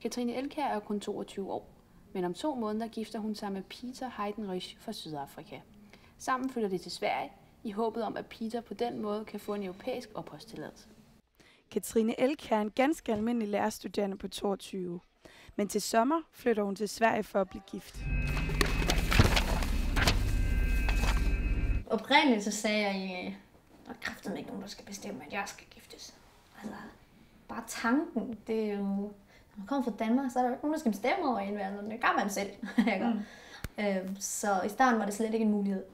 Katrine Elkjær er kun 22 år, men om 2 måneder gifter hun sig med Peter Heidenreich fra Sydafrika. Sammen flytter de til Sverige, i håbet om, at Peter på den måde kan få en europæisk opholdstilladelse. Katrine Elkjær er en ganske almindelig lærerstuderende på 22. Men til sommer flytter hun til Sverige for at blive gift. Oprindeligt så sagde jeg, der er kraftedeme ikke nogen, der skal bestemme, at jeg skal giftes. Altså, bare tanken, det er jo... Når man kommer fra Danmark, så er der jo ikke nogen, der skal bestemme over en verden. Det gør man selv. Så i starten var det slet ikke en mulighed.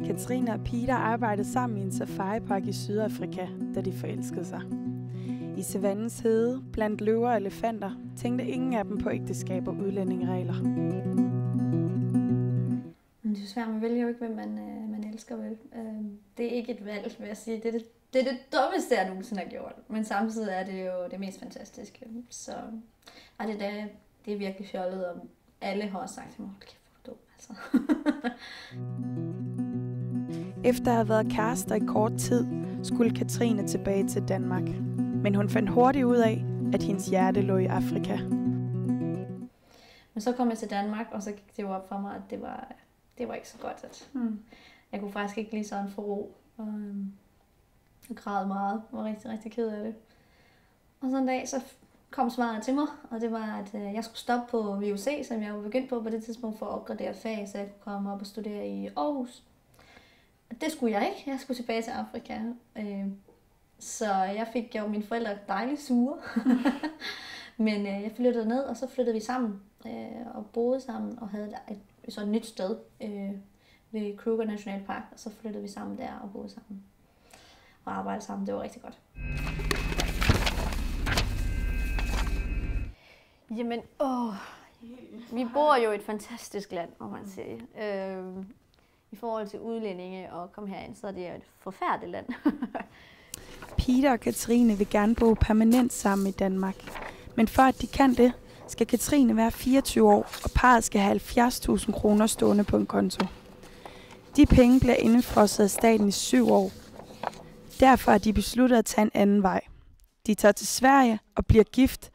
Katrine og Peter arbejdede sammen i en safaripark i Sydafrika, da de forelskede sig. I savannens hede, blandt løver og elefanter, tænkte ingen af dem på ægteskab og udlændingeregler. Men det er svært, man vælger jo ikke, hvem man elsker, vel. Det er ikke et valg, vil jeg sige. Det er det dummeste, jeg nogensinde har gjort. Men samtidig er det jo det mest fantastiske. Så det er virkelig fjollet, og alle har også sagt til mig, kæft, hvor er du dum, altså. Efter at have været kærester i kort tid, skulle Katrine tilbage til Danmark. Men hun fandt hurtigt ud af, at hendes hjerte lå i Afrika. Men så kom jeg til Danmark, og så gik det jo op for mig, at det var ikke så godt. At jeg kunne faktisk ikke lige sådan få ro. Og græd meget, og var rigtig, rigtig ked af det. Og så en dag, så kom svaret til mig, og det var, at jeg skulle stoppe på VUC, som jeg var begyndt på det tidspunkt for at opgradere fag, så jeg kunne komme op og studere i Aarhus. Det skulle jeg ikke. Jeg skulle tilbage til Afrika. Så jeg fik jo mine forældre dejligt sure. Men jeg flyttede ned, og så flyttede vi sammen og boede sammen og havde et nyt sted ved Kruger Nationalpark. Og så flyttede vi sammen der og boede sammen og arbejdede sammen. Det var rigtig godt. Jamen, vi bor jo i et fantastisk land, må man sige. I forhold til udlændinge og komme herind, så er det jo et forfærdeligt land. Peter og Katrine vil gerne bo permanent sammen i Danmark. Men for at de kan det, skal Katrine være 24 år, og parret skal have 70.000 kroner stående på en konto. De penge bliver indefrosset af staten i 7 år. Derfor har de besluttet at tage en anden vej. De tager til Sverige og bliver gift,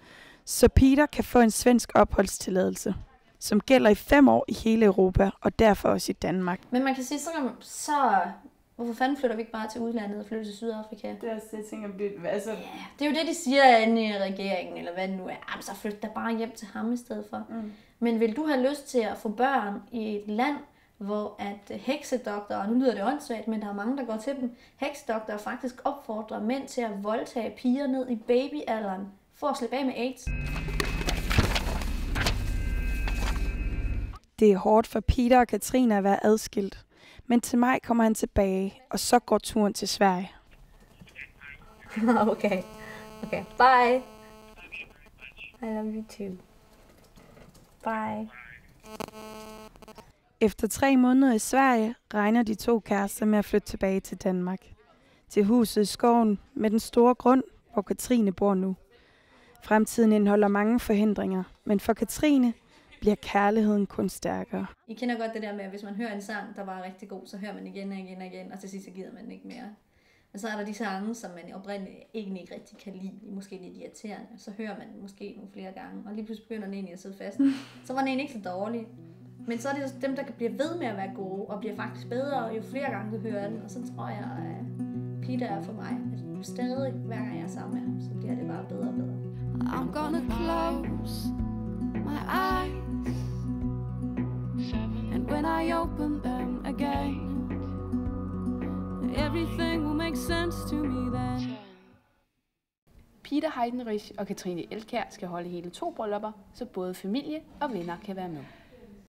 så Peter kan få en svensk opholdstilladelse, som gælder i 5 år i hele Europa, og derfor også i Danmark. Men man kan sige, så hvorfor fanden flytter vi ikke bare til udlandet og flytter til Sydafrika? Det er også det, jeg tænker, altså... Ja, det er jo det, de siger inde i regeringen, eller hvad det nu er. Jamen, så flyt da bare hjem til ham i stedet for. Men vil du have lyst til at få børn i et land, hvor at heksedoktorer, nu lyder det åndssvagt, men der er mange, der går til dem, heksedoktorer faktisk opfordrer mænd til at voldtage piger ned i babyalderen, for at slippe af med AIDS? Det er hårdt for Peter og Katrine at være adskilt. Men til maj kommer han tilbage, og så går turen til Sverige. Okay, bye. I love you too. Bye. Efter 3 måneder i Sverige regner de 2 kærester med at flytte tilbage til Danmark. Til huset i skoven med den store grund, hvor Katrine bor nu. Fremtiden indeholder mange forhindringer, men for Katrine bliver kærligheden kun stærkere. I kender godt det der med, at hvis man hører en sang, der var rigtig god, så hører man igen og igen og igen, og til sidst så gider man ikke mere. Men så er der de sange, som man oprindeligt ikke rigtig kan lide, måske lidt irriterende. Så hører man måske nogle flere gange, og lige pludselig begynder den egentlig at sidde fast. Så var den egentlig ikke så dårlig. Men så er det dem, der kan blive ved med at være gode, og bliver faktisk bedre, jo flere gange du hører den. Og så tror jeg, at Peter er for mig, at stadig hver gang jeg er sammen med ham, så bliver det bare bedre og bedre. I'm gonna close my eyes, and when I open them again, everything will make sense to me then. Peter Heidenreich og Katrine Elkjær skal holde hele 2 bryllupper, så både familie og venner kan være med.